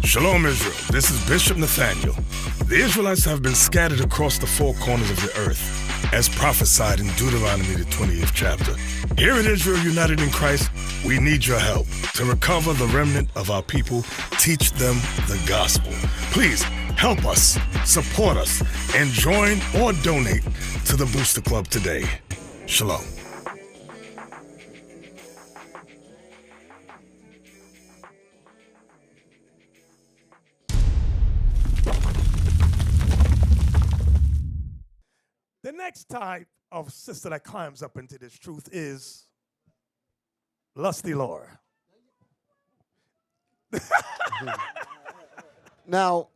Shalom, Israel. This is Bishop Nathaniel. The Israelites have been scattered across the four corners of the earth, as prophesied in Deuteronomy, the 20th chapter. Here at Israel United in Christ, we need your help to recover the remnant of our people, teach them the gospel. Please help us, support us, and join or donate to the Booster Club today. Shalom. The next type of sister that climbs up into this truth is Lusty Laura. Now,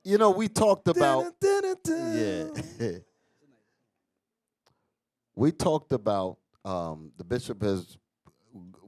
you know, we talked about, we talked about, the bishop has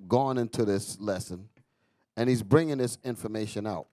gone into this lesson, and he's bringing this information out.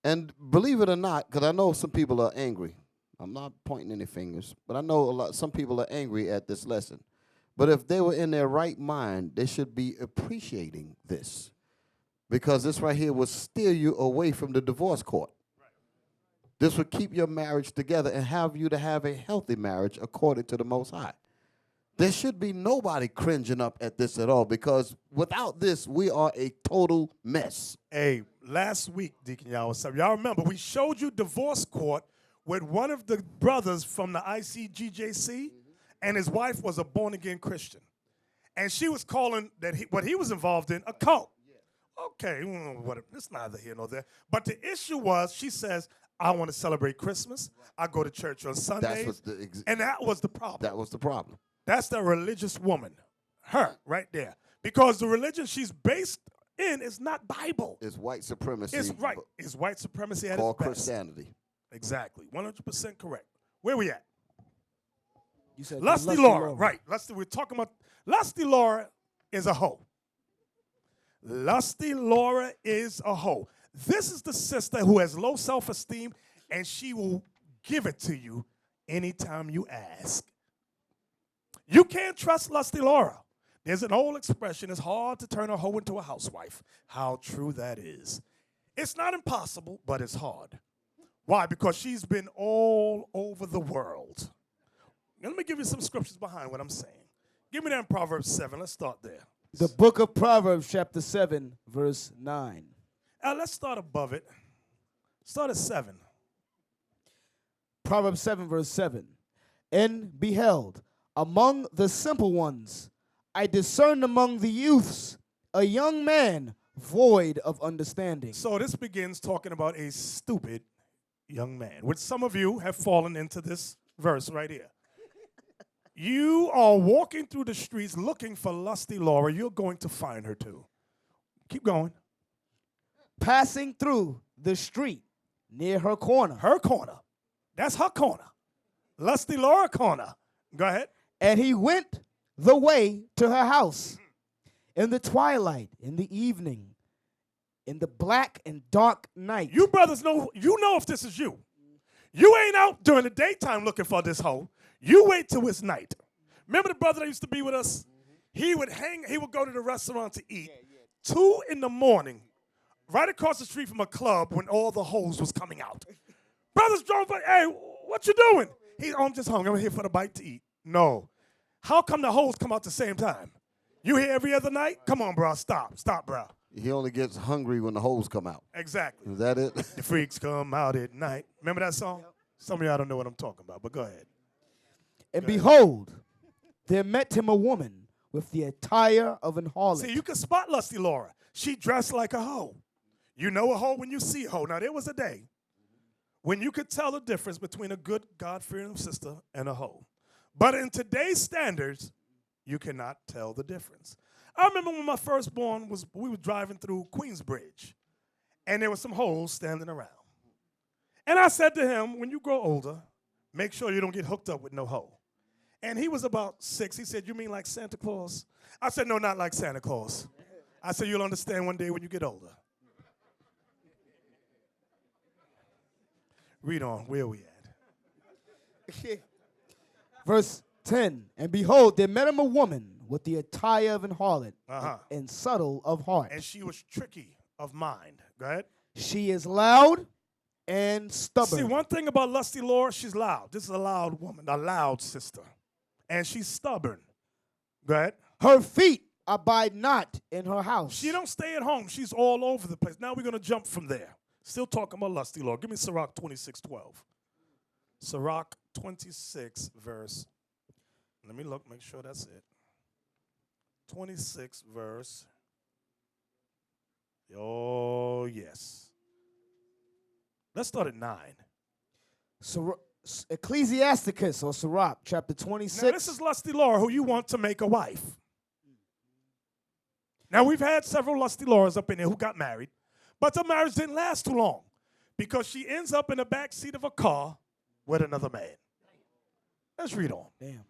And believe it or not, because I know some people are angry. I'm not pointing any fingers, but I know some people are angry at this lesson. But if they were in their right mind, they should be appreciating this, because this right here will steer you away from the divorce court. This would keep your marriage together and have you to have a healthy marriage according to the Most High. There should be nobody cringing up at this at all, because without this, we are a total mess. Hey, last week, Deacon, y'all remember, we showed you divorce court with one of the brothers from the ICGJC, and his wife was a born-again Christian. And she was calling what he was involved in a cult. Okay, it's neither here nor there. But the issue was, she says, I want to celebrate Christmas. I go to church on Sundays. And that was the problem. That was the problem. That's the religious woman, her right there. Because the religion she's based in is not Bible. It's white supremacy. It's right. It's white supremacy at called its best. Christianity. Exactly. 100% correct. Where we at? You said Lusty Laura. Right. We're talking about Lusty Laura is a hoe. Lusty Laura is a hoe. This is the sister who has low self-esteem, and she will give it to you anytime you ask. You can't trust Lusty Laura. There's an old expression, it's hard to turn a hoe into a housewife. How true that is. It's not impossible, but it's hard. Why? Because she's been all over the world. Now, let me give you some scriptures behind what I'm saying. Give me that in Proverbs 7. Let's start there. The book of Proverbs, chapter 7, verse 9. Let's start above it. Start at 7. Proverbs 7, verse 7. And beheld, among the simple ones, I discerned among the youths a young man void of understanding. So this begins talking about a stupid young man, which some of you have fallen into this verse right here. You are walking through the streets looking for Lusty Laura. You're going to find her too. Keep going. Passing through the street near her corner. Her corner. That's her corner. Lusty Laura corner. Go ahead. And he went the way to her house in the twilight, in the evening, in the black and dark night. You brothers know, if this is you. You ain't out during the daytime looking for this hoe. You wait till it's night. Remember the brother that used to be with us? He would go to the restaurant to eat. 2 in the morning, right across the street from a club when all the hoes was coming out. Brothers drove by, hey, what you doing? I'm just hungry. I'm here for the bite to eat. No. How come the hoes come out the same time? You here every other night? Come on, bro. Stop, bro. He only gets hungry when the hoes come out. Exactly. Is that it? The freaks come out at night. Remember that song? Some of y'all don't know what I'm talking about, but go ahead. And behold, there met him a woman with the attire of an harlot. See, you can spot Lusty Laura. She dressed like a hoe. You know a hoe when you see a hoe. Now, there was a day when you could tell the difference between a good, God-fearing sister and a hoe. But in today's standards, you cannot tell the difference. I remember when my firstborn we were driving through Queensbridge, and there were some hoes standing around. And I said to him, when you grow older, make sure you don't get hooked up with no hoe. And he was about 6. He said, you mean like Santa Claus? I said, no, not like Santa Claus. I said, you'll understand one day when you get older. Read on. Where are we at? Verse 10. And behold, there met him a woman with the attire of an harlot and subtle of heart. And she was tricky of mind. Go ahead. She is loud and stubborn. See, one thing about lusty Laura, she's loud. This is a loud woman, a loud sister. And she's stubborn. Go ahead. Her feet abide not in her house. She don't stay at home. She's all over the place. Now we're going to jump from there. Still talking about lusty Laura. Give me Sirach 26:12. Sirach 26, verse. Let me look, make sure that's it. 26, verse. Oh, yes. Let's start at 9. Ecclesiasticus or Sirach, chapter 26. Now, this is lusty Laura who you want to make a wife. Now, we've had several lusty Lauras up in there who got married, but the marriage didn't last too long because she ends up in the back seat of a car with another man. Let's read on. Damn.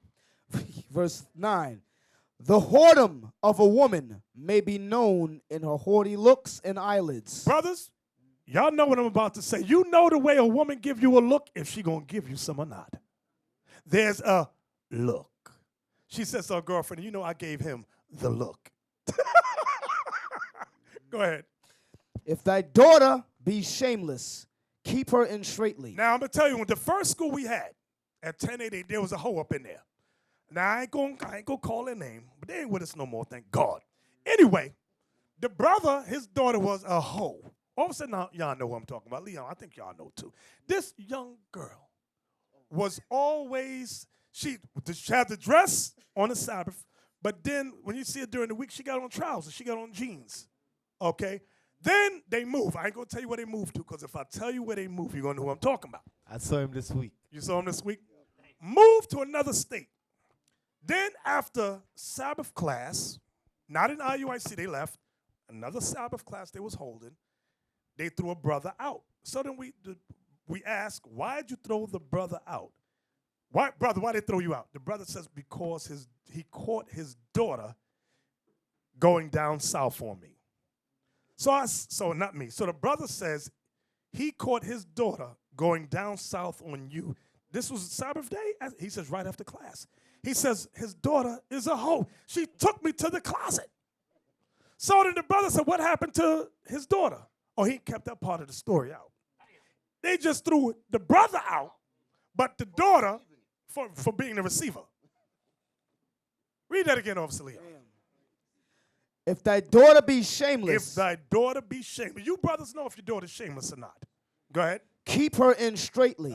Verse 9. The whoredom of a woman may be known in her haughty looks and eyelids. Brothers, y'all know what I'm about to say. You know the way a woman give you a look if she gonna give you some or not. There's a look. She says to her girlfriend, you know I gave him the look. Go ahead. If thy daughter be shameless, keep her in straitly. Now I'm gonna tell you, when the first school we had at 1088, there was a hoe up in there. Now I ain't gonna call her name, but they ain't with us no more, thank God. Anyway, the brother, his daughter was a hoe. All of a sudden, now, y'all know who I'm talking about. Leon, I think y'all know too. This young girl was always, she had the dress on the Sabbath, but then when you see her during the week, she got on trousers, she got on jeans, okay? Then they move. I ain't gonna tell you where they moved to, because if I tell you where they moved, you're gonna know who I'm talking about. I saw him this week. You saw him this week? Moved to another state. Then after Sabbath class, not in IUIC, they left, another Sabbath class they was holding, they threw a brother out. So then we asked, why did you throw the brother out? Why, brother, why did they throw you out? The brother says, because he caught his daughter going down south on me. So not me. So the brother says, he caught his daughter going down south on you. This was Sabbath day? He says, right after class. He says, his daughter is a hoe. She took me to the closet. So then the brother said, what happened to his daughter? Oh, he kept that part of the story out. They just threw the brother out, but the daughter for being the receiver. Read that again, Officer Leon. If thy daughter be shameless. If thy daughter be shameless. You brothers know if your daughter's shameless or not. Go ahead. Keep her in straitly,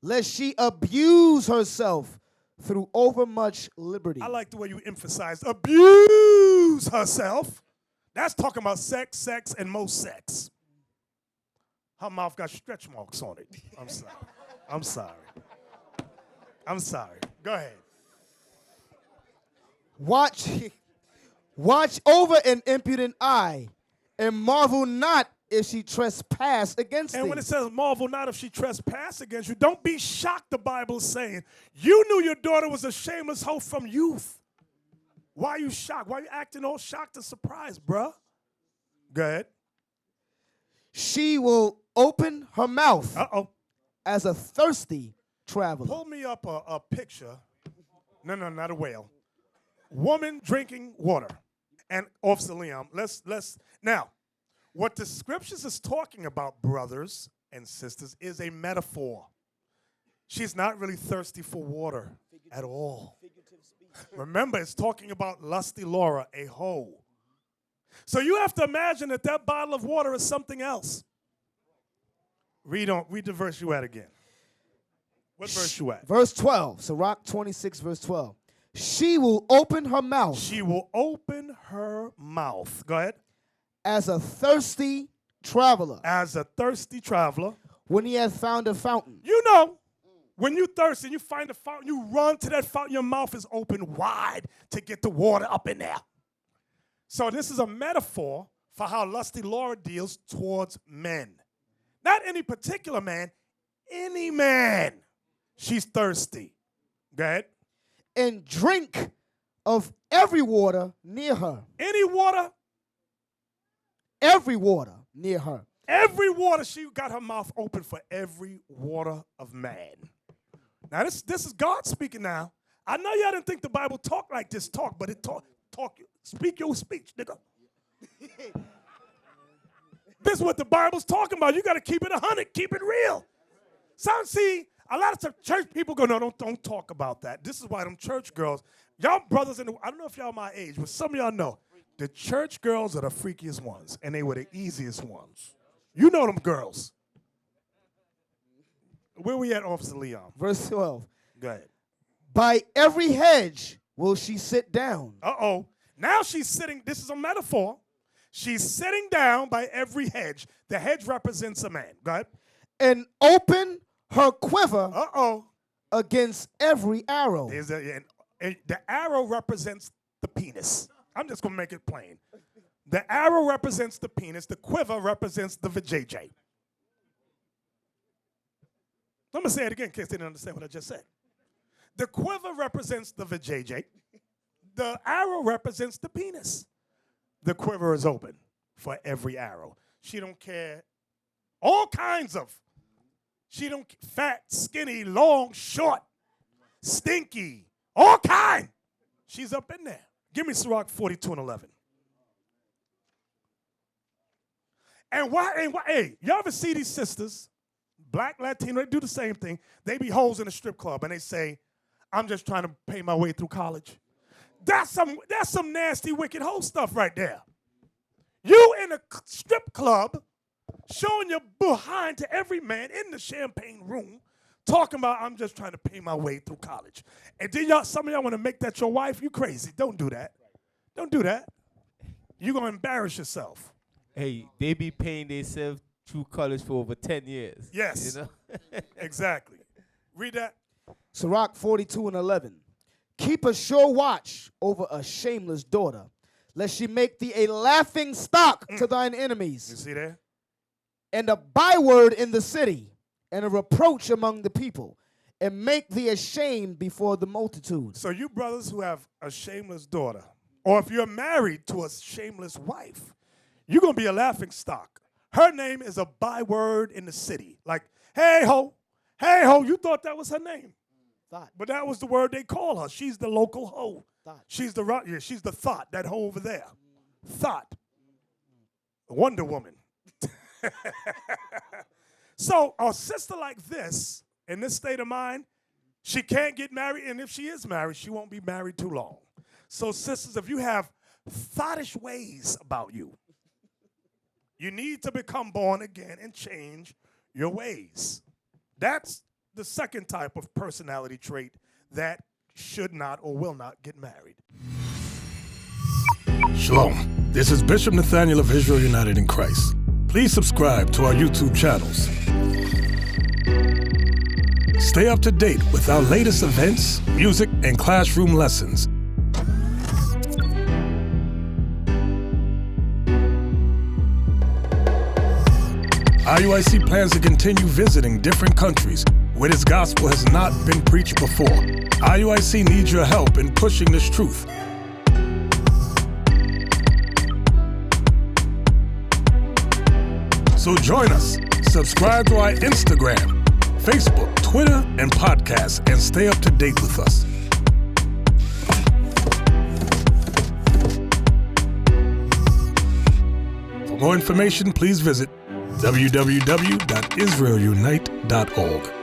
lest she abuse herself through overmuch liberty. I like the way you emphasize abuse herself. That's talking about sex, and most sex. Her mouth got stretch marks on it. I'm sorry. I'm sorry. Go ahead. Watch over an impudent eye, and marvel not if she trespass against thee. And when it says marvel not if she trespass against you, don't be shocked, the Bible is saying. You knew your daughter was a shameless hoe from youth. Why are you shocked? Why are you acting all shocked and surprised, bruh? Go ahead. She will open her mouth as a thirsty traveler. Pull me up a picture. No, not a whale. Woman drinking water. And Officer Leon, let's now, what the scriptures is talking about, brothers and sisters, is a metaphor. She's not really thirsty for water at all. Remember, it's talking about lusty Laura, a hoe. So you have to imagine that bottle of water is something else. Read the verse you at again. What verse you at? Verse 12, Sirach 26, verse 12. She will open her mouth. She will open her mouth. Go ahead. As a thirsty traveler. As a thirsty traveler. When he has found a fountain. You know, when you thirst and you find a fountain, you run to that fountain, your mouth is open wide to get the water up in there. So this is a metaphor for how lusty Laura deals towards men. Not any particular man, any man. She's thirsty. Go ahead. And drink of every water near her. Any water? Every water near her. Every water. She got her mouth open for every water of man. Now, this is God speaking now. I know y'all didn't think the Bible talk like this but it talk. Speak your speech, nigga. This is what the Bible's talking about. You got to keep it 100, keep it real. See, a lot of church people go, no, don't talk about that. This is why them church girls, y'all brothers, I don't know if y'all my age, but some of y'all know, the church girls are the freakiest ones, and they were the easiest ones. You know them girls. Where we at, Officer Leon? Verse 12. Go ahead. By every hedge will she sit down. Uh-oh. Now she's sitting, this is a metaphor. She's sitting down by every hedge. The hedge represents a man. Go ahead. And open her quiver against every arrow. And the arrow represents the penis. I'm just going to make it plain. The arrow represents the penis. The quiver represents the vajayjay. I'm going to say it again in case they didn't understand what I just said. The quiver represents the vajayjay. The arrow represents the penis. The quiver is open for every arrow. She don't care. All kinds of. She don't fat, skinny, long, short, stinky, all kind. She's up in there. Give me Sirach 42:11. And why, hey, y'all ever see these sisters, black, Latino, they do the same thing. They be hoes in a strip club and they say, I'm just trying to pay my way through college. That's some nasty, wicked hoe stuff right there. You in a strip club showing your behind to every man in the champagne room, talking about I'm just trying to pay my way through college. And then some of y'all want to make that your wife? You crazy. Don't do that. Don't do that. You're going to embarrass yourself. Hey, they be paying themselves through college for over 10 years. Yes. You know? Exactly. Read that. Sirach 42:11. Keep a sure watch over a shameless daughter, lest she make thee a laughing stock to thine enemies. You see that? And a byword in the city, and a reproach among the people, and make thee ashamed before the multitude. So you brothers who have a shameless daughter, or if you're married to a shameless wife, you're going to be a laughing stock. Her name is a byword in the city. Like, hey ho, you thought that was her name. Thought. But that was the word they call her. She's the local hoe. Thought. She's the thought, that hoe over there. Thought. Wonder Woman. So a sister like this, in this state of mind, she can't get married, and if she is married, she won't be married too long. So sisters, if you have thoughtish ways about you, you need to become born again and change your ways. That's the second type of personality trait that should not or will not get married. Shalom. This is Bishop Nathaniel of Israel United in Christ. Please subscribe to our YouTube channels. Stay up to date with our latest events, music, and classroom lessons. IUIC plans to continue visiting different countries where this gospel has not been preached before. IUIC needs your help in pushing this truth. So join us. Subscribe to our Instagram, Facebook, Twitter, and podcasts, and stay up to date with us. For more information, please visit www.israelunite.org.